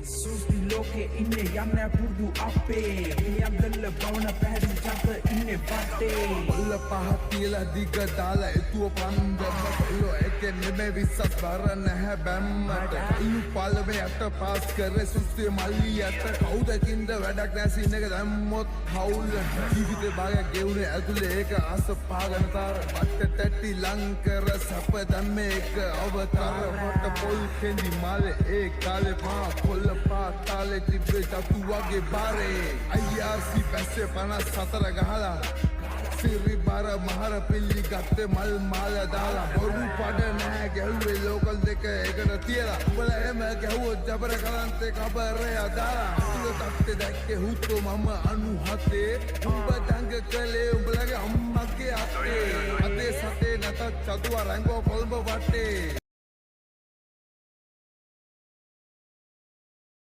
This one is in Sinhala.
සුස්ති ලෝකේ ඉන්නේ යන්නේ පුරුදු අපේ මියම්දල්ල බවන පැහැදිලි ජාත ඉන්නේ වටේ මුල්ල පහක් තියලා දිග දාලා එතුව පන්දම කොල්ලෝ එකේ නෙමෙයි විශ්වාස බර නැහැ බැම්මට අලු පාලමේ යට පාස් කරේ සුස්ති මල්ලියට කවුදකින්ද වැඩක් නැ සීන් එක දැම්මොත් හවුලට ජීවිතේ භාගයක් ගෙවුනේ ඇතුලේ ඒක ආස පාගන තාර වට තැටි ලංකර සප දැම්මේ එක අවතාර වට පොල් කෙන්දි මාලේ ඒ කාලේ පා කොල්ල පාතාලේ තිබ්බේ තතු වගේ බාරේ IRC පැස්සේ 54 ගහලා සිරි බාර මහර පිල්ලි ගත්තේ මල් මාල දාලා බොරු පඩ නැහැ ගැහුවේ ලෝකල් දෙක එකට තියලා උඹලා එම ගැහුවොත් ජබර කලන්තේ කබරේ අදාලා අතුල තට්ටේ දැක්කේ හුත්තෝ මම 97 උඹ දඟ කලේ උඹලගේ අම්මගේ අතේ අතේ සතේ නැතත් චතුව රංගෝ කොළඹ වටේ